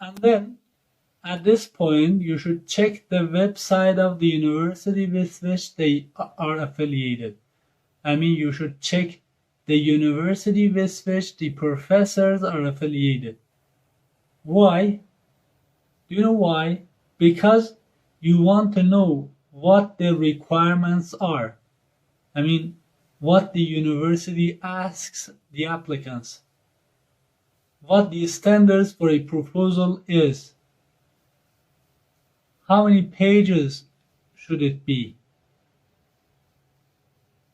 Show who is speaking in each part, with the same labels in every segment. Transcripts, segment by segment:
Speaker 1: And then at this point, you should check the website of the university with which they are affiliated. I mean, you should check the university with which the professors are affiliated. Why? Do you know why? Because you want to know what the requirements are. I mean, what the university asks the applicants, what the standards for a proposal is, how many pages should it be,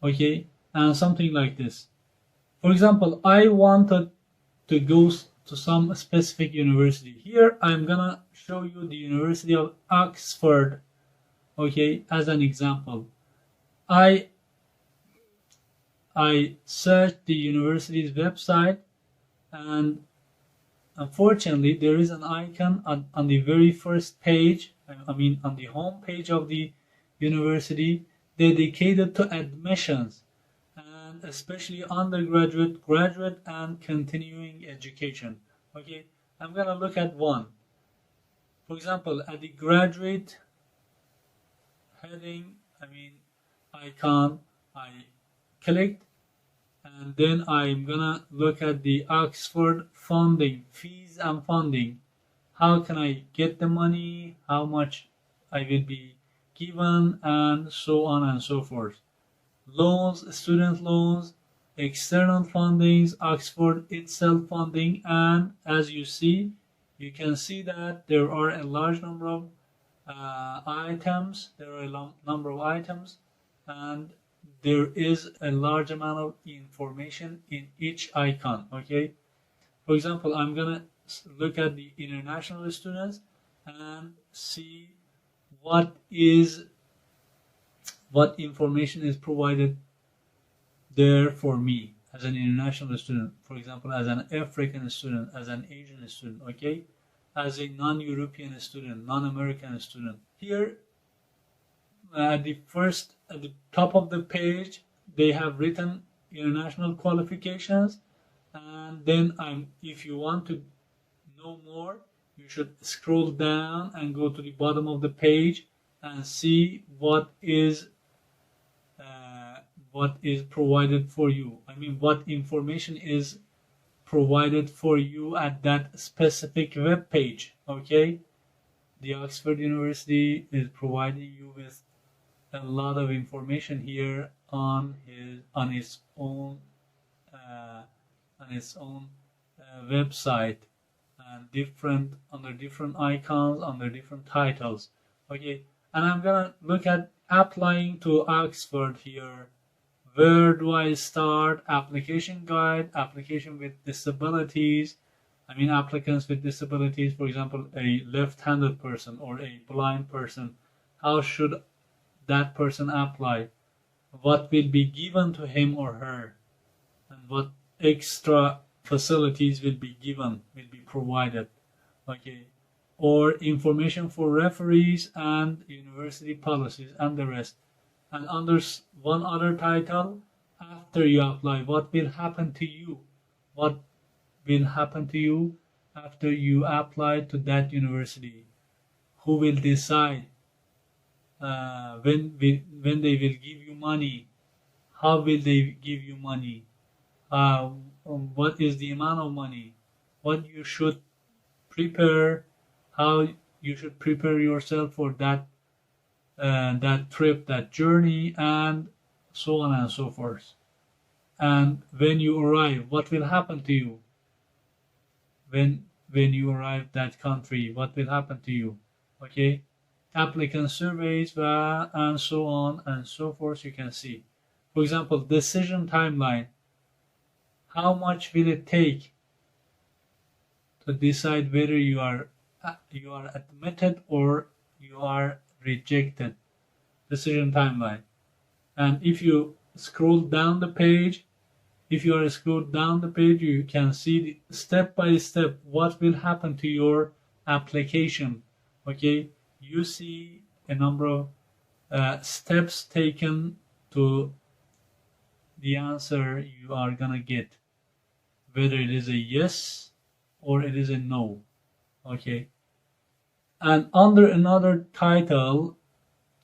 Speaker 1: okay, and something like this. For example, I wanted to go to some specific university. Here I'm gonna show you the University of Oxford, okay, as an example. I searched the university's website, and unfortunately there is an icon on the very first page, I mean on the home page of the university, dedicated to admissions, and especially undergraduate, graduate, and continuing education. Okay, I'm gonna look at one. For example, at the graduate heading, I mean icon, I clicked, and then I'm gonna look at the Oxford funding, fees and funding. How can I get the money, how much I will be given, and so on and so forth. Loans, student loans, external fundings, Oxford itself funding, and as you see, you can see that there are a large number of items. There are a number of items, and there is a large amount of information in each icon. Okay, for example, I'm gonna look at the international students and see what information is provided there for me as an international student. For example, as an African student, as an Asian student, okay, as a non-European student, non-American student. Here at the top of the page, they have written international qualifications, and then if you want to know more, you should scroll down and go to the bottom of the page and see what is provided for you. I mean, what information is provided for you at that specific web page. Okay, the Oxford University is providing you with a lot of information here on its own website, and under different icons, under different titles. Okay, and I'm gonna look at applying to Oxford here. Where do I start? Application guide, application with disabilities. I mean, applicants with disabilities, for example, a left-handed person or a blind person. How should that person apply? What will be given to him or her? And what extra facilities will be provided? Okay. Or information for referees and university policies and the rest. And under one other title, after you apply, what will happen to you? What will happen to you after you apply to that university? Who will decide when they will give you money? How will they give you money? What is the amount of money? What you should prepare? How you should prepare yourself for that trip, that journey, and so on and so forth. And when you arrive, what will happen to you? When you arrive that country, what will happen to you? Okay, applicant surveys, and so on and so forth. You can see, for example, decision timeline. How much will it take to decide whether you are admitted or you are rejected? Decision timeline. And if you scroll down the page, you can see step by step what will happen to your application. Okay, you see a number of steps taken to the answer you are gonna get, whether it is a yes or it is a no. Okay. And under another title,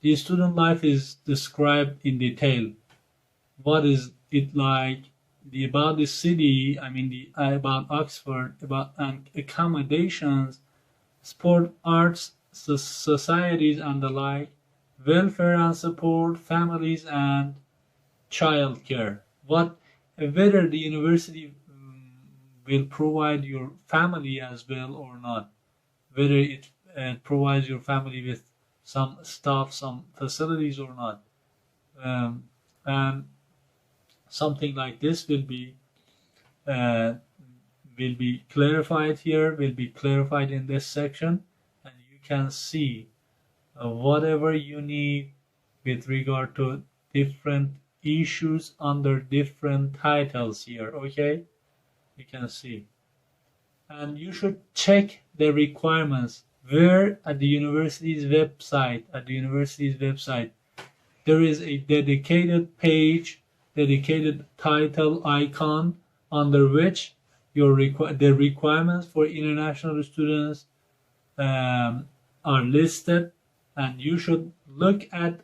Speaker 1: the student life is described in detail. What is it like? About the city, I mean about Oxford, about accommodations, sport, arts, societies, and the like, welfare and support, families, and childcare. Whether the university will provide your family as well or not, whether it provides your family with some stuff, some facilities or not, um, and something like this uh, will be clarified here, will be clarified in this section, and you can see whatever you need with regard to different issues under different titles here. Okay, you can see, and you should check the requirements where at the university's website there is a dedicated page, dedicated title icon under which the requirements for international students are listed, and you should look at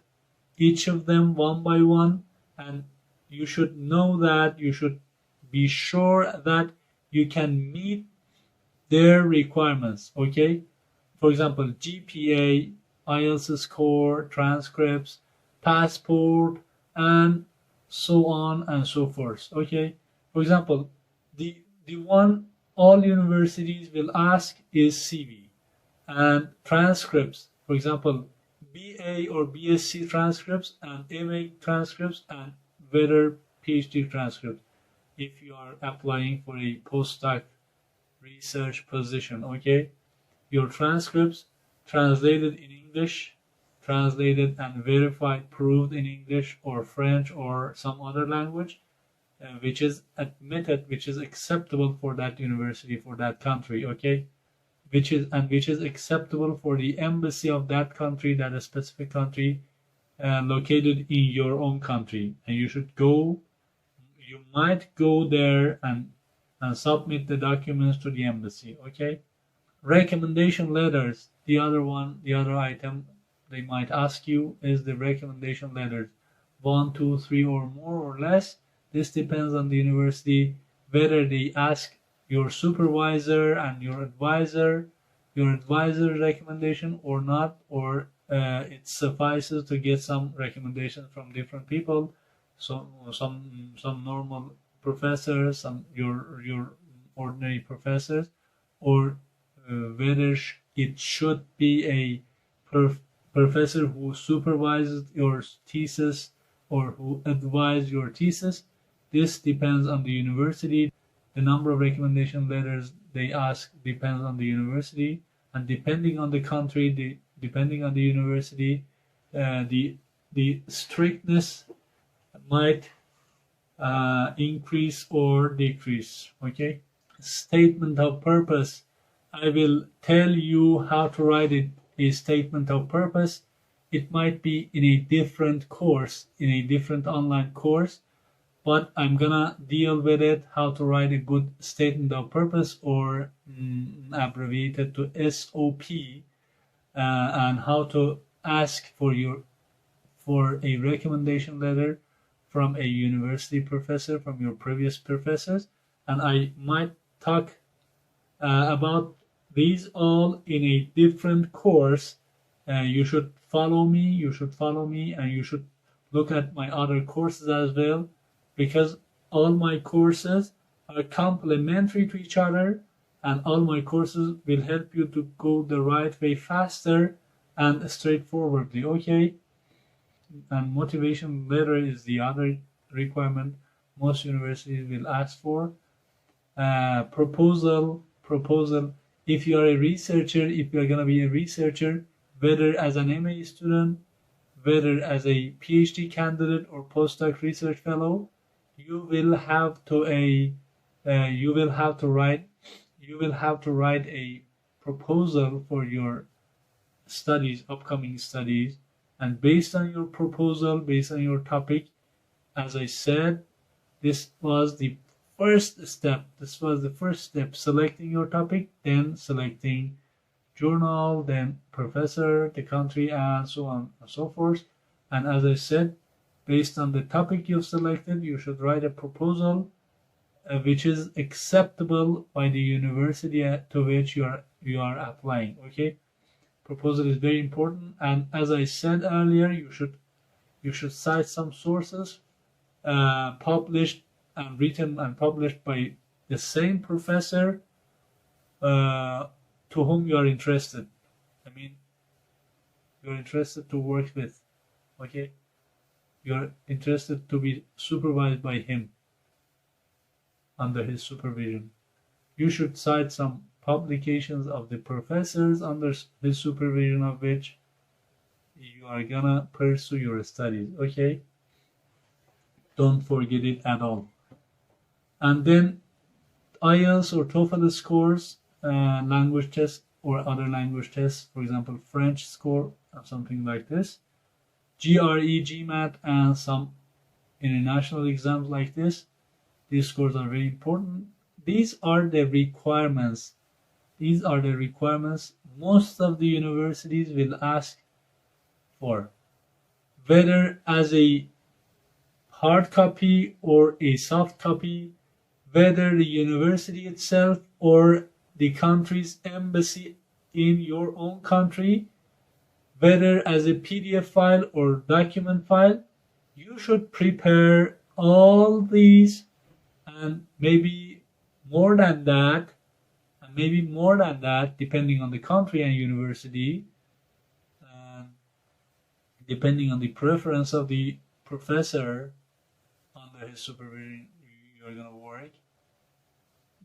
Speaker 1: each of them one by one, and you should know that you should be sure that you can meet their requirements. Okay, for example, GPA, IELTS score, transcripts, passport, and so on and so forth. Okay, for example, the one all universities will ask is CV and transcripts. For example, BA or BSc transcripts and MA transcripts and whether PhD transcripts if you are applying for a postdoc research position. Okay, your transcripts translated in English, translated and verified, proved in English or French or some other language, which is admitted, which is acceptable for that university, for that country. Okay, which is acceptable for the embassy of that country, that a specific country located in your own country, and you should go. You might go there and submit the documents to the embassy. Okay. Recommendation letters. The other item they might ask you is the recommendation letters. 1, 2, 3, or more or less. This depends on the university whether they ask your supervisor and your advisor's recommendation or not, or it suffices to get some recommendations from different people. So some normal professors, some your ordinary professors, or whether it should be a professor who supervises your thesis or who advises your thesis. This depends on the university. The number of recommendation letters they ask depends on the university, and depending on the country, depending on the university, the strictness might increase or decrease. Okay. Statement of purpose. I will tell you how to write it. A statement of purpose. It might be in a different course, in a different online course, but I'm gonna deal with it, how to write a good statement of purpose, or abbreviated to SOP, and how to ask for a recommendation letter from a university professor, from your previous professors, and I might talk about these all in a different course. You should follow me. You should follow me, and you should look at my other courses as well, because all my courses are complementary to each other, and all my courses will help you to go the right way faster and straightforwardly. Okay. And motivation letter is the other requirement most universities will ask for. Proposal. If you are a researcher, if you are going to be a researcher, whether as an MA student, whether as a PhD candidate or postdoc research fellow, you will have to write a proposal for your studies, upcoming studies, and based on your proposal, based on your topic, as I said, this was the first step. Selecting your topic, then selecting journal, then professor, the country, and so on and so forth. And as I said, based on the topic you've selected, you should write a proposal which is acceptable by the university to which you are applying. Okay, proposal is very important, and as I said earlier, you should cite some sources published and written and published by the same professor to whom you are interested. I mean, you're interested to work with. Okay, you're interested to be supervised by him, under his supervision. You should cite some publications of the professors under his supervision of which you are gonna pursue your studies. Okay, don't forget it at all. And then IELTS or TOEFL scores, language tests or other language tests, for example French score or something like this, GRE, GMAT, and some international exams like this. These scores are very important. These are the requirements. These are the requirements most of the universities will ask for, whether as a hard copy or a soft copy, whether the university itself or the country's embassy in your own country, whether as a PDF file or document file. You should prepare all these, and maybe more than that, depending on the country and university, and depending on the preference of the professor under his supervision you're going to work.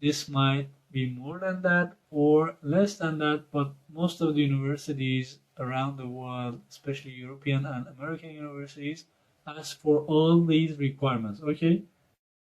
Speaker 1: This might be more than that or less than that, but most of the universities around the world, especially European and American universities, ask for all these requirements. Okay,